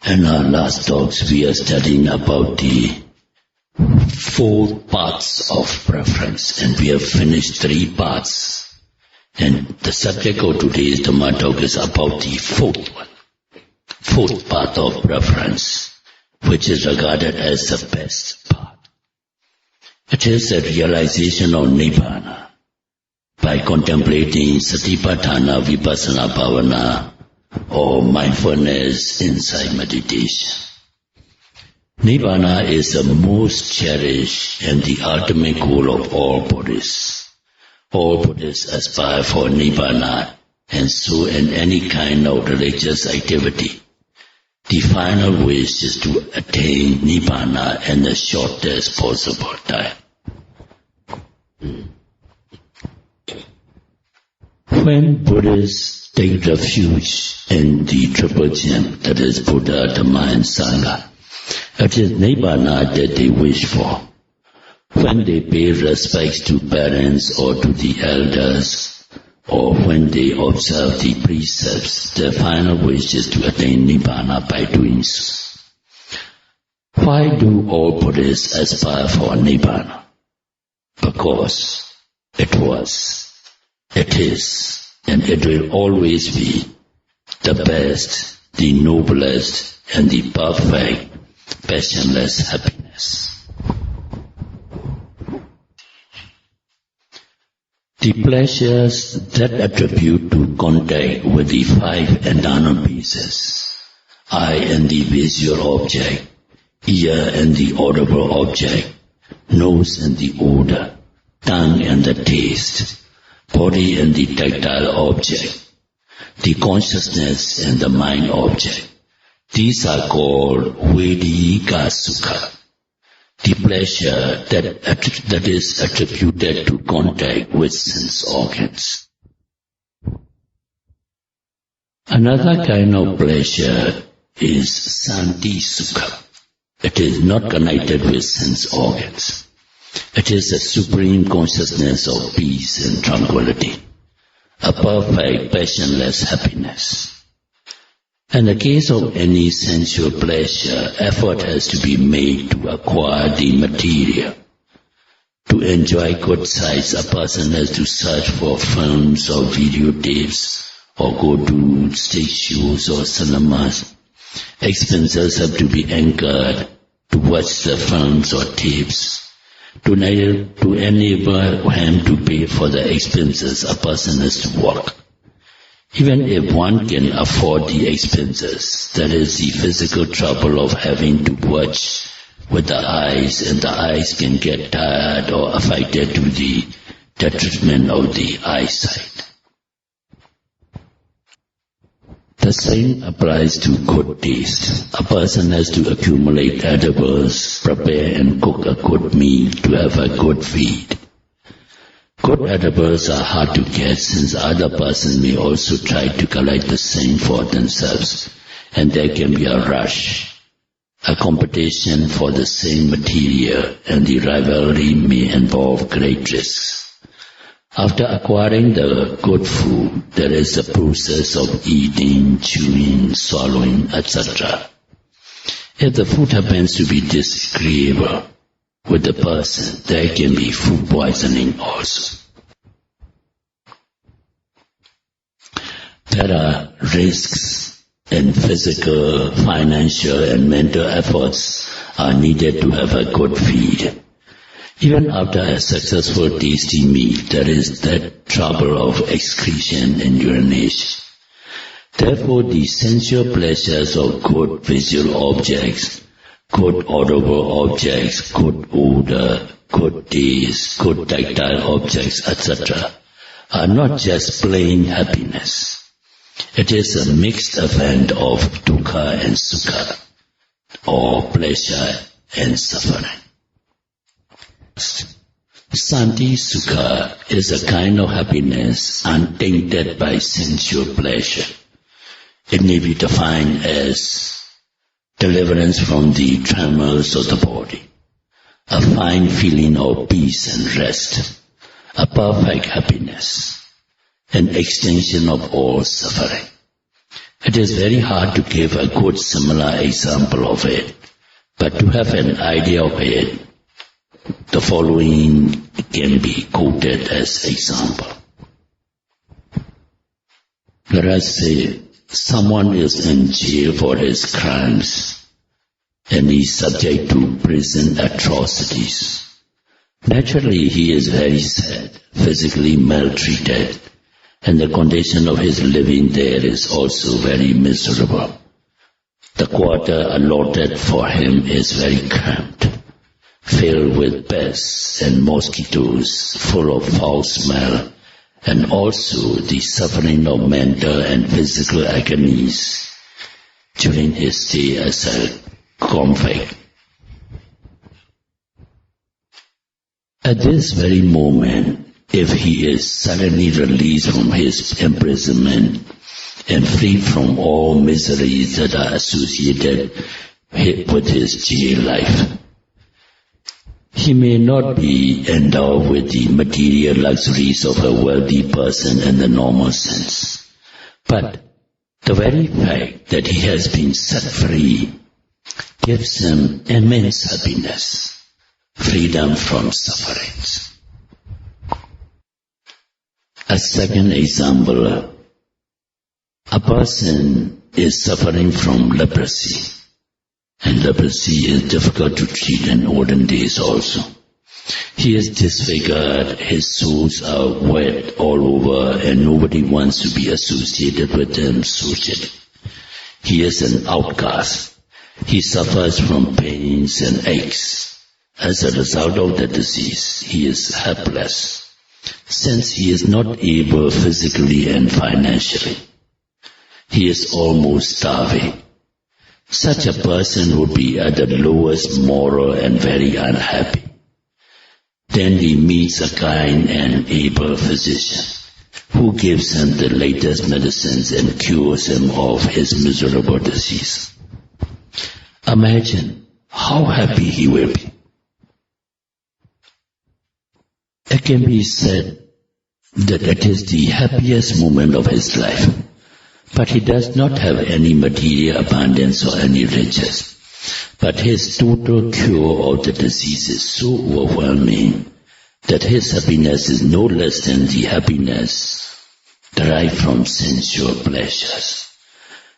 In our last talks, we are studying about the 4 parts of preference, and we have finished 3 parts. And the subject of today's Dhamma talk is about the 4th one, 4th part of preference, which is regarded as the best part. It is the realization of nibbana by contemplating satipatthana vipassana bhavana, or mindfulness insight meditation. Nibbana is the most cherished and the ultimate goal of all Buddhists. All Buddhists aspire for nibbana, and so in any kind of religious activity, the final wish is to attain nibbana in the shortest possible time. When Buddhists take refuge in the triple gem, that is Buddha, Dhamma and Sangha, it is nibbana that they wish for. When they pay respects to parents or to the elders, or when they observe the precepts, their final wish is to attain nibbana by doing so. Why do all Buddhists aspire for nibbana? Because it was, it is, and it will always be the best, the noblest, and the perfect, passionless happiness. The pleasures that attribute to contact with the 5 internal pieces, eye and the visual object, ear and the audible object, nose and the odor, tongue and the taste, body and the tactile object, the consciousness and the mind object. These are called Vedika Sukha, the pleasure that is attributed to contact with sense organs. Another kind of pleasure is Santi Sukha. It is not connected with sense organs. It is a supreme consciousness of peace and tranquility, a perfect passionless happiness. In the case of any sensual pleasure, effort has to be made to acquire the material. To enjoy good sights, a person has to search for films or videotapes, or go to stage shows or cinemas. Expenses have to be incurred to watch the films or tapes. To enable him to pay for the expenses, a person has to work. Even if one can afford the expenses, that is the physical trouble of having to watch with the eyes, and the eyes can get tired or affected to the detriment of the eyesight. The same applies to good taste. A person has to accumulate edibles, prepare and cook a good meal to have a good feed. Good edibles are hard to get, since other persons may also try to collect the same for themselves, and there can be a rush, a competition for the same material, and the rivalry may involve great risks. After acquiring the good food, there is a process of eating, chewing, swallowing, etc. If the food happens to be disagreeable with the person, there can be food poisoning also. There are risks, and physical, financial and mental efforts are needed to have a good feed. Even after a successful tasty meal, there is that trouble of excretion and urination. Therefore, the sensual pleasures of good visual objects, good audible objects, good odor, good taste, good tactile objects, etc., are not just plain happiness. It is a mixed event of dukkha and sukha, or pleasure and suffering. Santi Sukha is a kind of happiness untainted by sensual pleasure. It may be defined as deliverance from the tremors of the body, a fine feeling of peace and rest, a perfect happiness, an extinction of all suffering. It is very hard to give a good similar example of it, but to have an idea of it, the following can be quoted as example. Let us say someone is in jail for his crimes and is subject to prison atrocities. Naturally, he is very sad, physically maltreated, and the condition of his living there is also very miserable. The quarter allotted for him is very cramped, filled with pests and mosquitoes, full of foul smell, and also the suffering of mental and physical agonies during his stay as a convict. At this very moment, if he is suddenly released from his imprisonment and free from all miseries that are associated with his jail life, he may not be endowed with the material luxuries of a wealthy person in the normal sense, but the very fact that he has been set free gives him immense happiness, freedom from sufferings. A second example, a person is suffering from leprosy, and leprosy is difficult to treat in olden days also. He is disfigured, his soles are wet all over, and nobody wants to be associated with him socially. He is an outcast. He suffers from pains and aches. As a result of the disease, he is helpless, since he is not able physically and financially. He is almost starving. Such a person would be at the lowest moral and very unhappy. Then he meets a kind and able physician who gives him the latest medicines and cures him of his miserable disease. Imagine how happy he will be. It can be said that it is the happiest moment of his life, but he does not have any material abundance or any riches. But his total cure of the disease is so overwhelming that his happiness is no less than the happiness derived from sensual pleasures.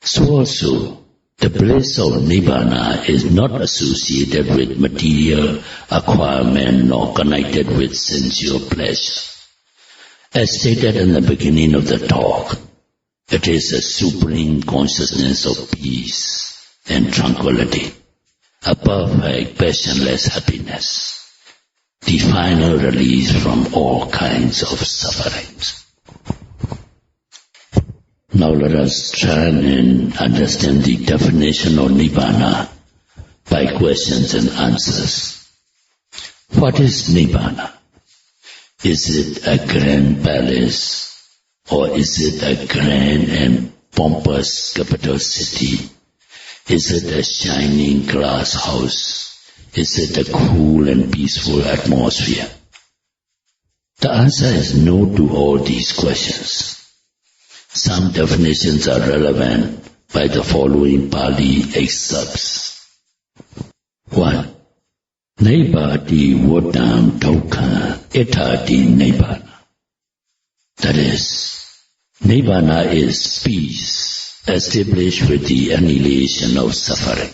So also, the bliss of nibbana is not associated with material acquirement nor connected with sensual pleasure. As stated in the beginning of the talk, it is a supreme consciousness of peace and tranquility, a perfect passionless happiness, the final release from all kinds of sufferings. Now let us try and understand the definition of nibbana by questions and answers. What is nibbana? Is it a grand palace, or is it a grand and pompous capital city? Is it a shining glass house? Is it a cool and peaceful atmosphere? The answer is no to all these questions. Some definitions are relevant by the following Pali excerpts. 1. Nibbati vodam dukkha etati nibbana. That is, nibbana is peace established with the annihilation of suffering.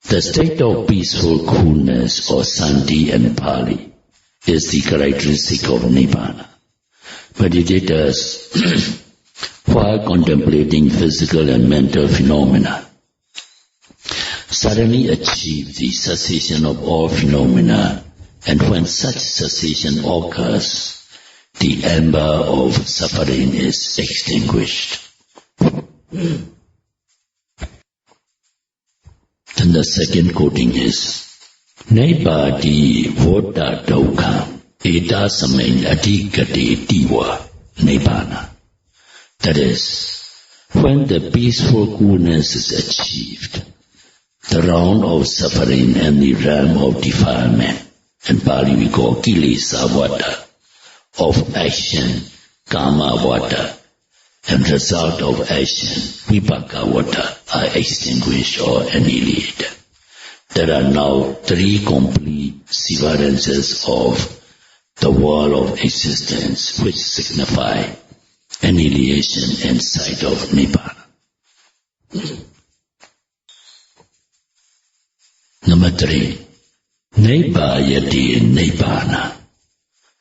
The state of peaceful coolness or sandhi in Pali is the characteristic of nibbana. Meditators, while contemplating physical and mental phenomena, suddenly achieve the cessation of all phenomena, and when such cessation occurs, the ember of suffering is extinguished. Then the second quoting is, Nibbati vodha dukkha Eda samay adhikate diva nibbana. That is, when the peaceful coolness is achieved, the round of suffering and the realm of defilement, in Pali we call kilesa vata, of action, kama vata, and result of action, vipaka water, are extinguished or annihilated. There are now 3 complete severances of the wall of existence, which signify annihilation and sight of nibbana. Number 3, Nibbāyati nibbana.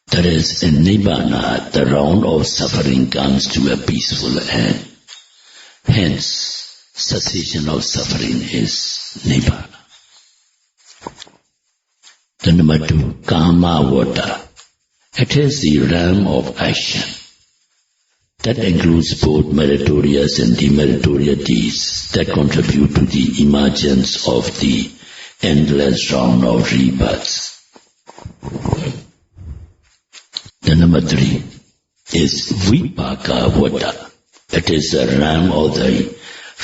That is, in nibbana, the round of suffering comes to a peaceful end. Hence, cessation of suffering is nibbana. The number 2, Kama water. It is the realm of action. That includes both meritorious and demeritorious deeds that contribute to the emergence of the endless round of rebirths. The number 3 is vipaka water. It is the realm of the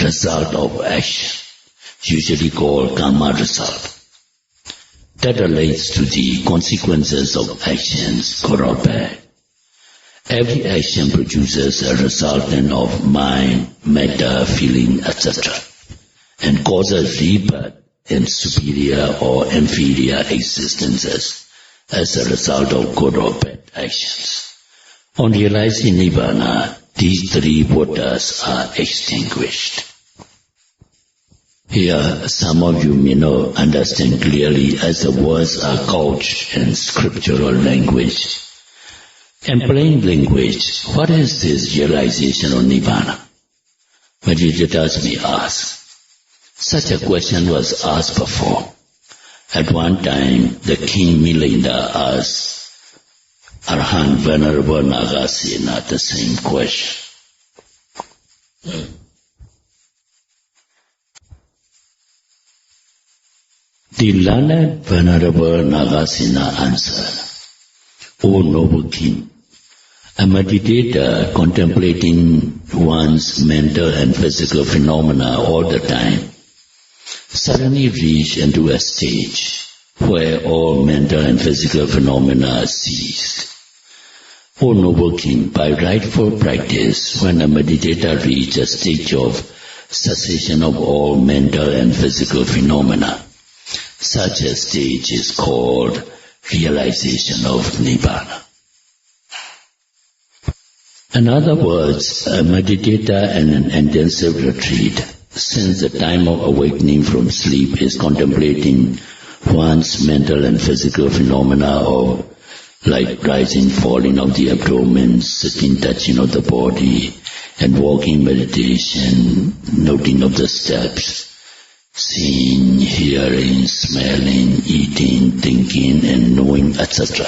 result of action, usually called karma result. That relates to the consequences of actions, good or bad. Every action produces a resultant of mind, matter, feeling, etc., and causes rebirth in superior or inferior existences as a result of good or bad actions. On realizing nibbana, these 3 waters are extinguished. Here, some of you may not understand clearly as the words are couched in scriptural language. In plain language, what is this realization of nibbana? Meditators may ask. Such a question was asked before. At one time, the king Milinda asked Arhan Venerable Nagasena the same question. The learned Venerable Nagasena answered, O noble king, a meditator contemplating one's mental and physical phenomena all the time suddenly reached into a stage where all mental and physical phenomena ceased. O noble king, by rightful practice, when a meditator reaches a stage of cessation of all mental and physical phenomena, such a stage is called realization of nibbana. In other words, a meditator in an intensive retreat, since the time of awakening from sleep, is contemplating one's mental and physical phenomena of like rising, falling of the abdomen, sitting, touching of the body, and walking meditation, noting of the steps, seeing, hearing, smelling, eating, thinking, and knowing, etc.,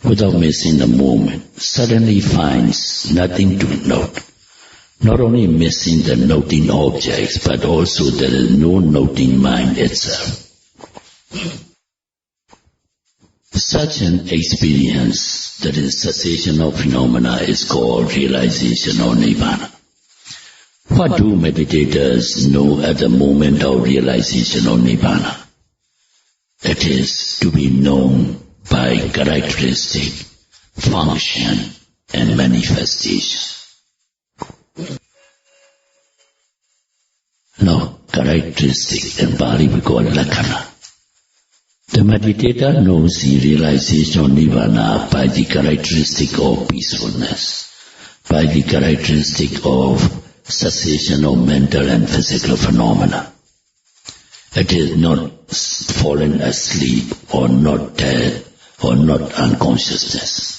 without missing a moment, suddenly finds nothing to note. Not only missing the noting objects, but also there is no noting mind itself. Such an experience, that is cessation of phenomena, is called realization of nibbana. What do meditators know at the moment of realization of nibbana? It is to be known by characteristic, function, and manifestation. Now, characteristic in Pali we call lakkhana. The meditator knows the realization of nibbana by the characteristic of peacefulness, by the characteristic of cessation of mental and physical phenomena. It is not fallen asleep or not dead or not unconsciousness.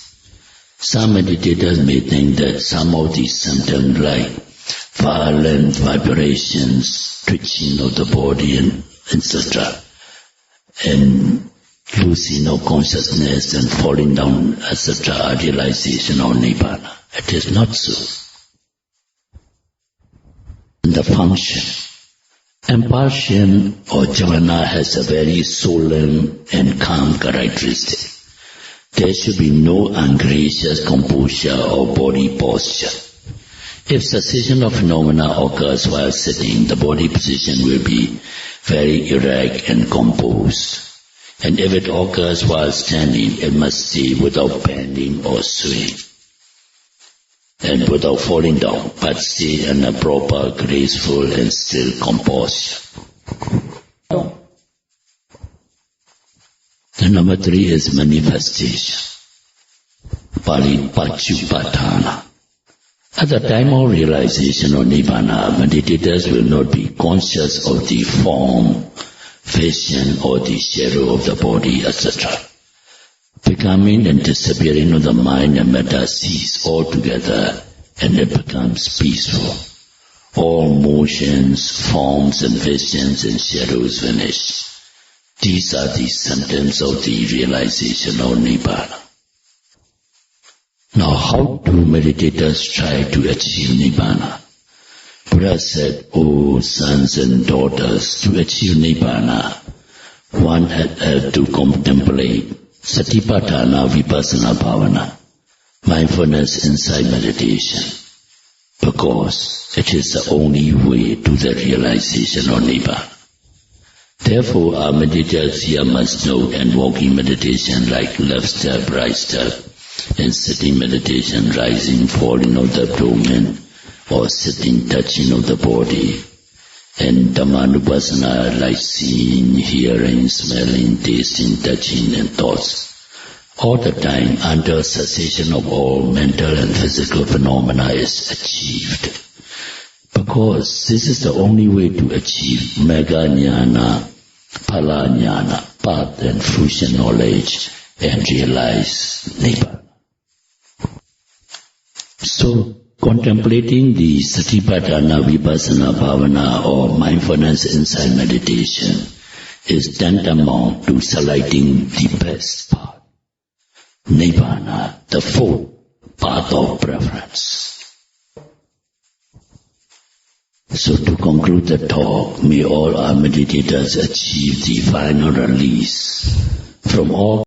Some meditators may think that some of these symptoms like violent vibrations, twitching of the body and etc., and losing of consciousness and falling down, etc., are realization of nibbana. It is not so. The function. Impulsion or jhana has a very solemn and calm characteristic. There should be no ungracious composure or body posture. If cessation of phenomena occurs while sitting, the body position will be very erect and composed. And if it occurs while standing, it must stay without bending or swaying. and without falling down, but stay in a proper, graceful and still composure. The number 3 is manifestation. Pali Pachupatthana. At the time of realization of nibbana, meditators will not be conscious of the form, fashion or the shadow of the body, etc. Becoming and disappearing of the mind and matter cease altogether, and it becomes peaceful. All motions, forms and visions and shadows vanish. These are the symptoms of the realization of nibbana. Now, how do meditators try to achieve nibbana? Buddha said, O sons and daughters, to achieve nibbana, one had to contemplate satipatthana vipassana bhavana, mindfulness insight meditation, because it is the only way to the realization of nibbana. Therefore, our meditators here must know and walking meditation like left step, right step, and sitting meditation, rising, falling of the abdomen, or sitting, touching of the body, and Dhammanupassana like seeing, hearing, smelling, tasting, touching, and thoughts. All the time, under cessation of all mental and physical phenomena is achieved. Because this is the only way to achieve Mega Jnana, Phala Jnana, path and fruition knowledge, and realize nibbana. So, contemplating the satipatthana vipassana bhavana or mindfulness insight meditation is tantamount to selecting the best path, nibbana, the fourth path of preference. So to conclude the talk, may all our meditators achieve the final release from all